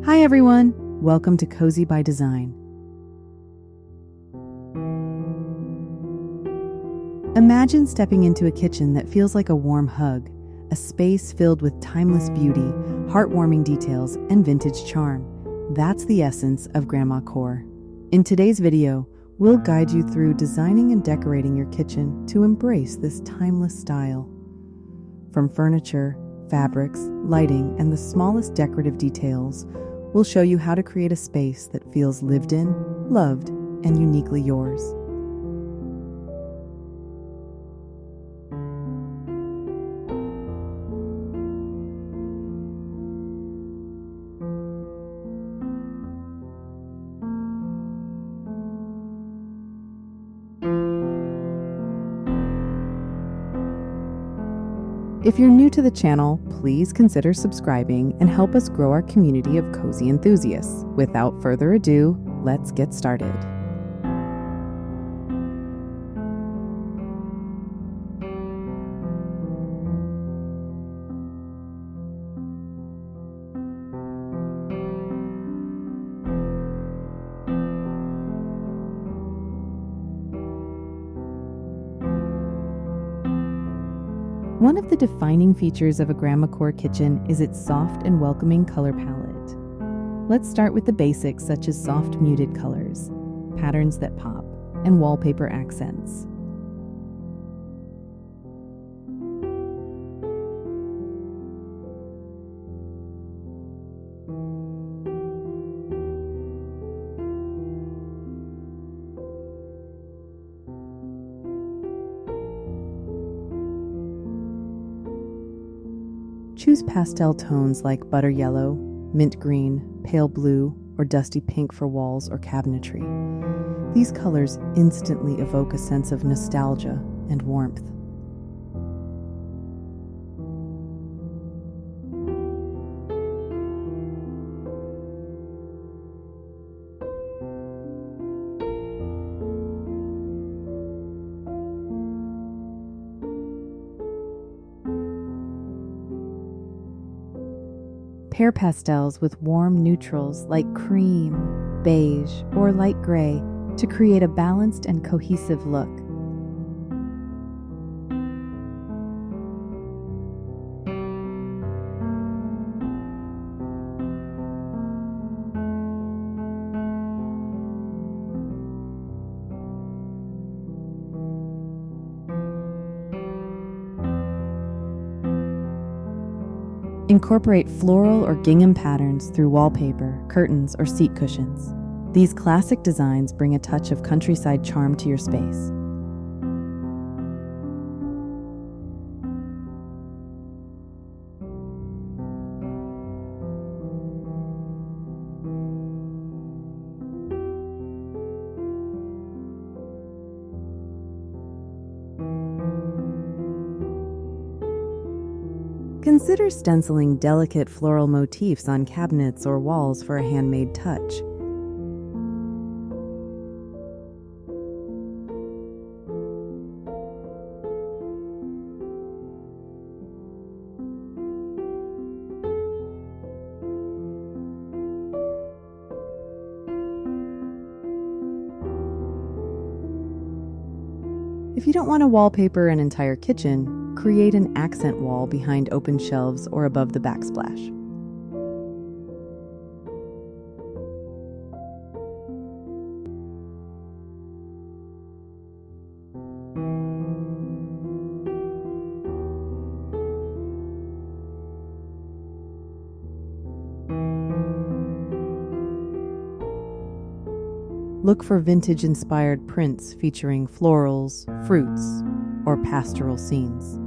Hi everyone, welcome to Cozy by Design. Imagine stepping into a kitchen that feels like a warm hug, a space filled with timeless beauty, heartwarming details, and vintage charm. That's the essence of Grandmacore. In today's video, we'll guide you through designing and decorating your kitchen to embrace this timeless style. From furniture, fabrics, lighting, and the smallest decorative details, we'll show you how to create a space that feels lived in, loved, and uniquely yours. If you're new to the channel, please consider subscribing and help us grow our community of cozy enthusiasts. Without further ado, let's get started. One of the defining features of a Grandmacore kitchen is its soft and welcoming color palette. Let's start with the basics such as soft muted colors, patterns that pop, and wallpaper accents. Choose pastel tones like butter yellow, mint green, pale blue, or dusty pink for walls or cabinetry. These colors instantly evoke a sense of nostalgia and warmth. Pair pastels with warm neutrals like cream, beige, or light gray to create a balanced and cohesive look. Incorporate floral or gingham patterns through wallpaper, curtains, or seat cushions. These classic designs bring a touch of countryside charm to your space. Consider stenciling delicate floral motifs on cabinets or walls for a handmade touch. If you don't want to wallpaper an entire kitchen, create an accent wall behind open shelves or above the backsplash. Look for vintage-inspired prints featuring florals, fruits, or pastoral scenes.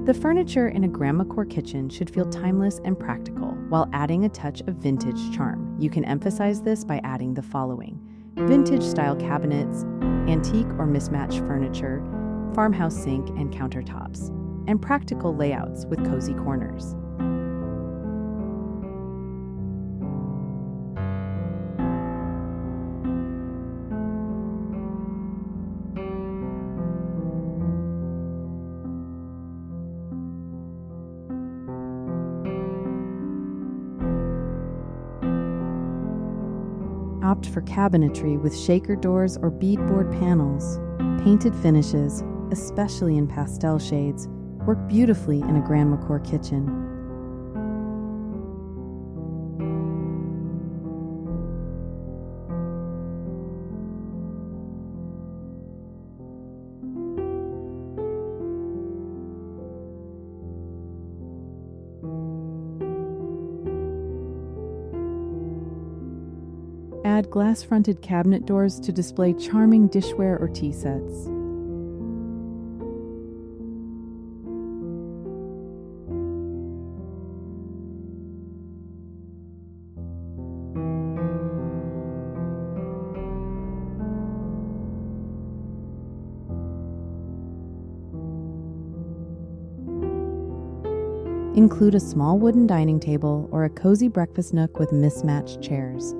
The furniture in a Grandmacore kitchen should feel timeless and practical, while adding a touch of vintage charm. You can emphasize this by adding the following: vintage-style cabinets, antique or mismatched furniture, farmhouse sink, and countertops. and practical layouts with cozy corners. Opt for cabinetry with shaker doors or beadboard panels. Painted finishes, especially in pastel shades, work beautifully in a Grandmacore kitchen. Add glass-fronted cabinet doors to display charming dishware or tea sets. Include a small wooden dining table or a cozy breakfast nook with mismatched chairs.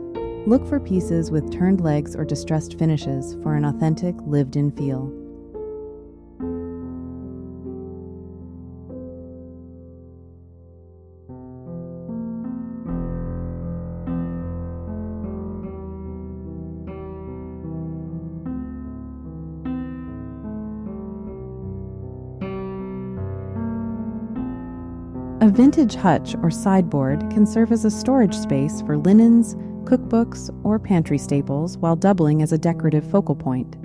Look for pieces with turned legs or distressed finishes for an authentic, lived-in feel. A vintage hutch or sideboard can serve as a storage space for linens, cookbooks, or pantry staples while doubling as a decorative focal point.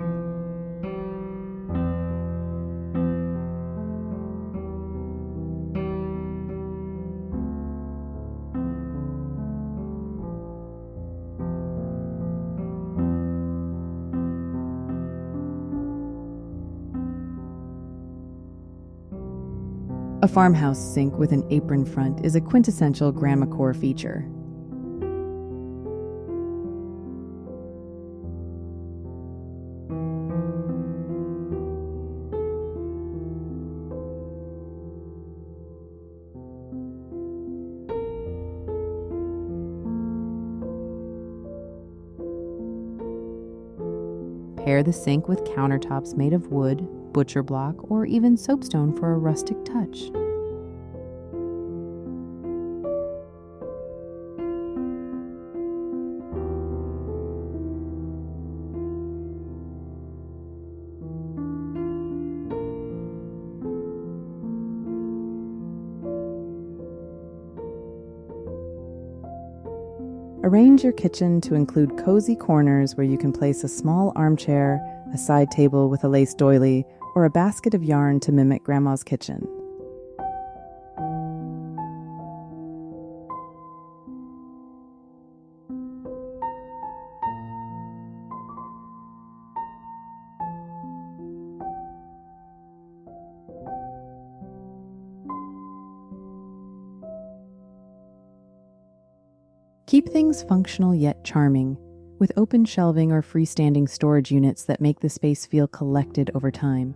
A farmhouse sink with an apron front is a quintessential Grandmacore feature. Pair the sink with countertops made of wood, butcher block, or even soapstone for a rustic touch. Arrange your kitchen to include cozy corners where you can place a small armchair, a side table with a lace doily, or a basket of yarn to mimic Grandma's kitchen. Keep things functional yet charming, with open shelving or freestanding storage units that make the space feel collected over time.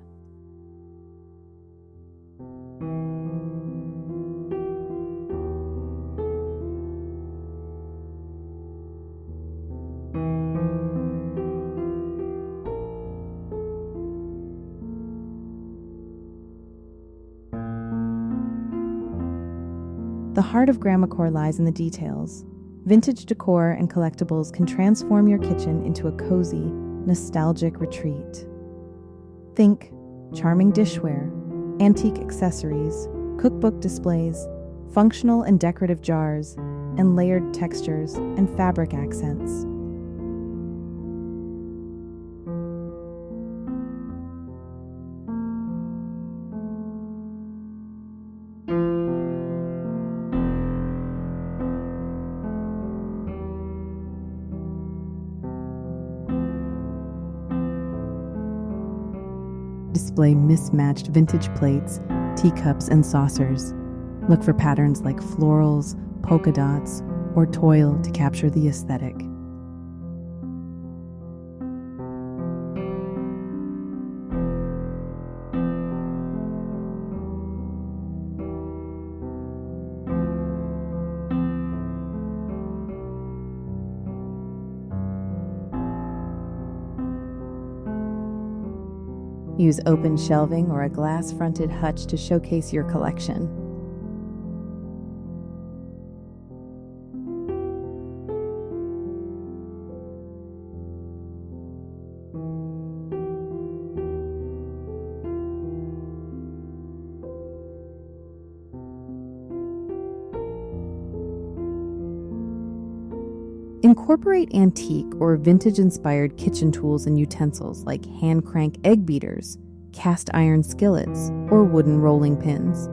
The heart of Grandmacore lies in the details. Vintage decor and collectibles can transform your kitchen into a cozy, nostalgic retreat. Think charming dishware, antique accessories, cookbook displays, functional and decorative jars, and layered textures and fabric accents. Display mismatched vintage plates, teacups, and saucers. Look for patterns like florals, polka dots, or toile to capture the aesthetic. Use open shelving or a glass-fronted hutch to showcase your collection. Incorporate antique or vintage-inspired kitchen tools and utensils like hand-crank egg beaters, cast iron skillets, or wooden rolling pins.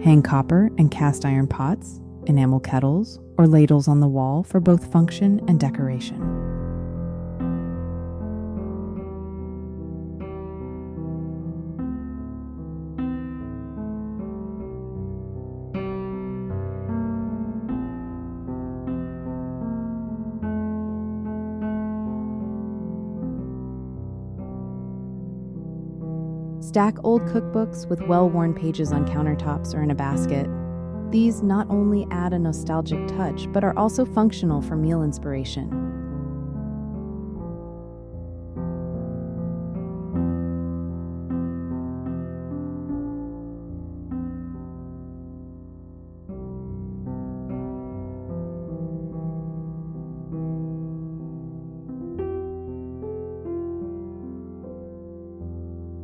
Hang copper and cast iron pots, enamel kettles, or ladles on the wall for both function and decoration. Stack old cookbooks with well-worn pages on countertops or in a basket. These not only add a nostalgic touch, but are also functional for meal inspiration.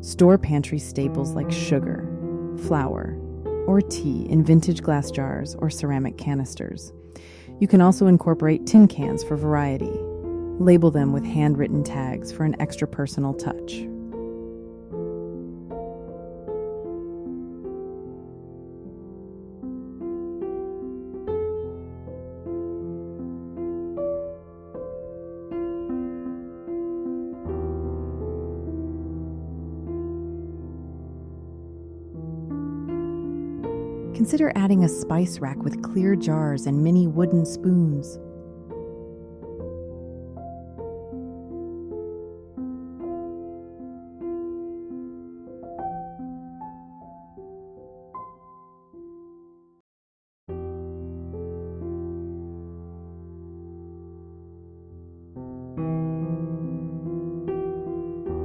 Store pantry staples like sugar, flour, or tea in vintage glass jars or ceramic canisters. You can also incorporate tin cans for variety. Label them with handwritten tags for an extra personal touch. Consider adding a spice rack with clear jars and mini wooden spoons.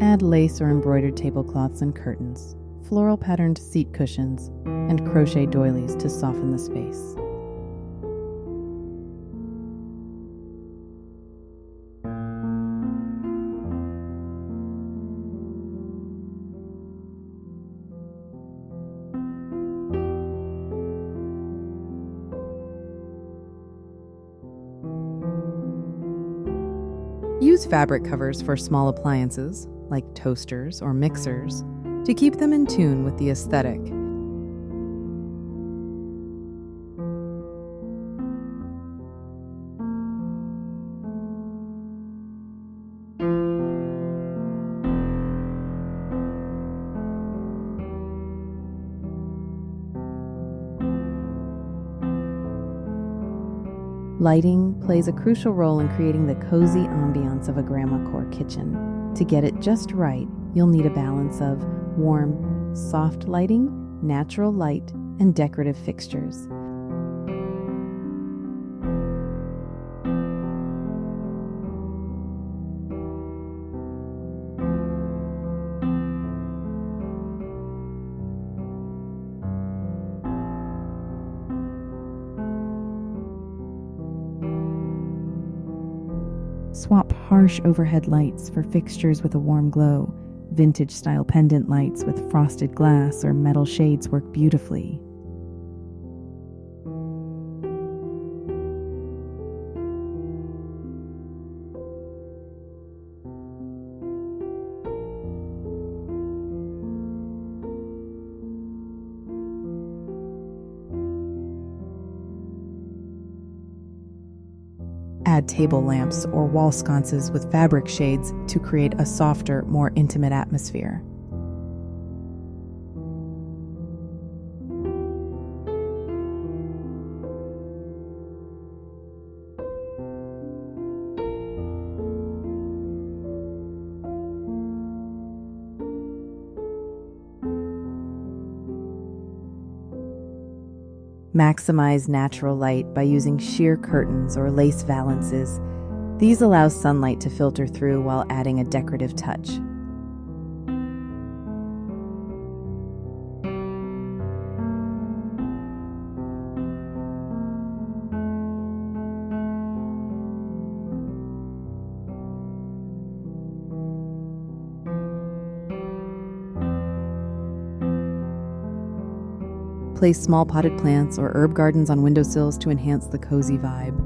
Add lace or embroidered tablecloths and curtains, floral patterned seat cushions, and crochet doilies to soften the space. Use fabric covers for small appliances, like toasters or mixers, to keep them in tune with the aesthetic. Lighting plays a crucial role in creating the cozy ambiance of a Grandmacore kitchen. To get it just right, you'll need a balance of warm, soft lighting, natural light, and decorative fixtures. Swap harsh overhead lights for fixtures with a warm glow. Vintage-style pendant lights with frosted glass or metal shades work beautifully. Add table lamps or wall sconces with fabric shades to create a softer, more intimate atmosphere. Maximize natural light by using sheer curtains or lace valances. These allow sunlight to filter through while adding a decorative touch. Place small potted plants or herb gardens on windowsills to enhance the cozy vibe.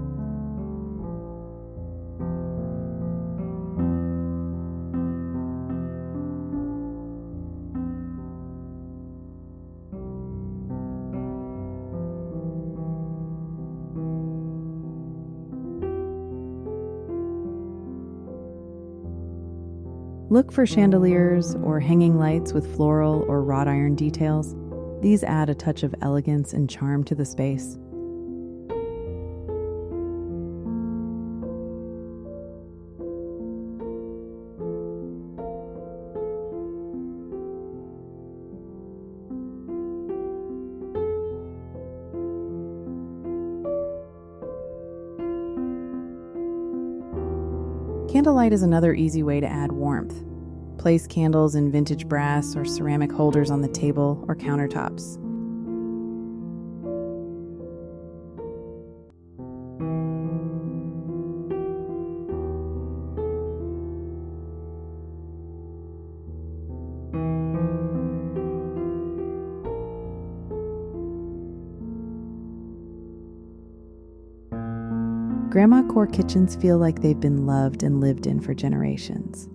Look for chandeliers or hanging lights with floral or wrought iron details. These add a touch of elegance and charm to the space. Candlelight is another easy way to add warmth. Place candles in vintage brass or ceramic holders on the table or countertops. Grandmacore kitchens feel like they've been loved and lived in for generations.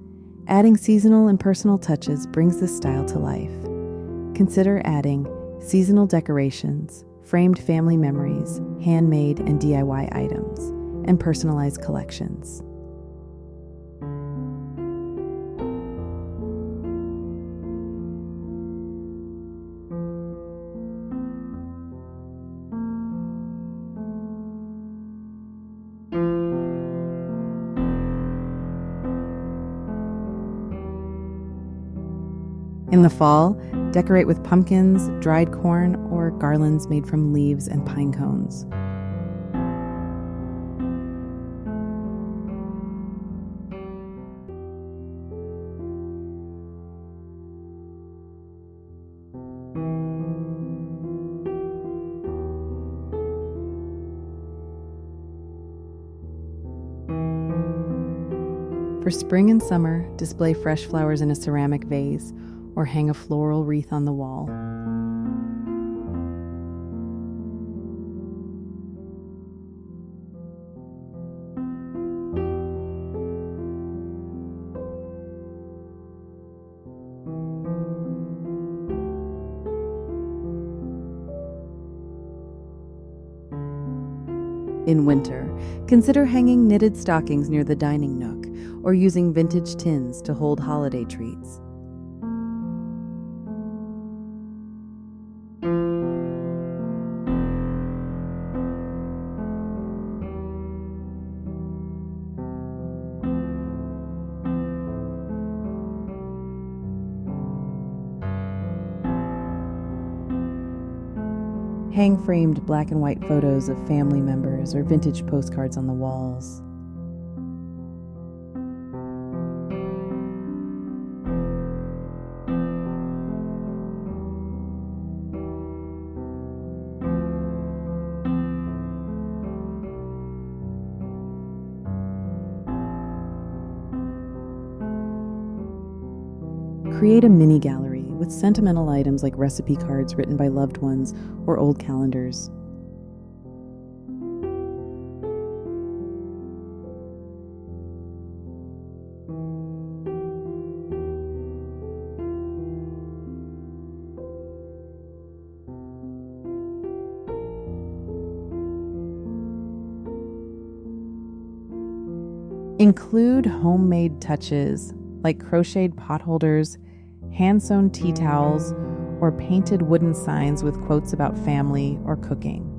Adding seasonal and personal touches brings this style to life. Consider adding seasonal decorations, framed family memories, handmade and DIY items, and personalized collections. In the fall, decorate with pumpkins, dried corn, or garlands made from leaves and pine cones. For spring and summer, display fresh flowers in a ceramic vase or hang a floral wreath on the wall. In winter, consider hanging knitted stockings near the dining nook or using vintage tins to hold holiday treats. Hang framed black and white photos of family members or vintage postcards on the walls. Create a mini gallery with sentimental items like recipe cards written by loved ones or old calendars. Include homemade touches like crocheted pot holders, hand-sewn tea towels, or painted wooden signs with quotes about family or cooking.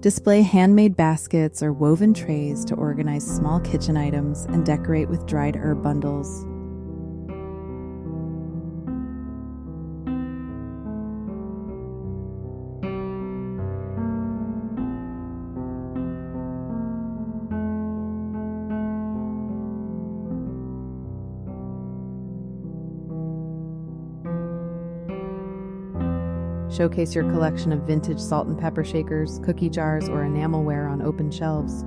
Display handmade baskets or woven trays to organize small kitchen items and decorate with dried herb bundles. Showcase your collection of vintage salt and pepper shakers, cookie jars, or enamelware on open shelves.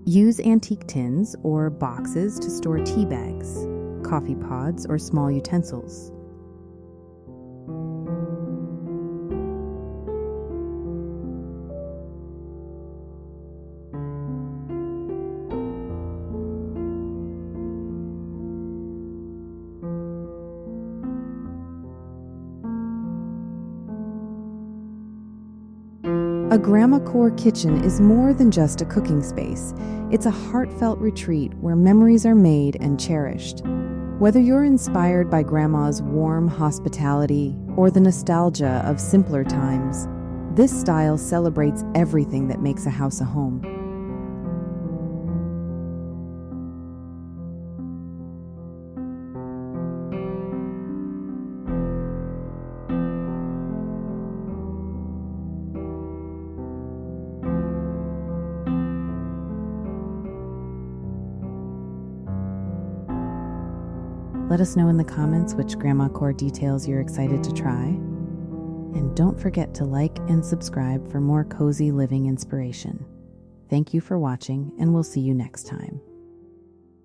Use antique tins or boxes to store tea bags, coffee pods, or small utensils. A Grandmacore kitchen is more than just a cooking space. It's a heartfelt retreat where memories are made and cherished. Whether you're inspired by Grandma's warm hospitality or the nostalgia of simpler times, this style celebrates everything that makes a house a home. Let us know in the comments which Grandmacore details you're excited to try. And don't forget to like and subscribe for more cozy living inspiration. Thank you for watching, and we'll see you next time.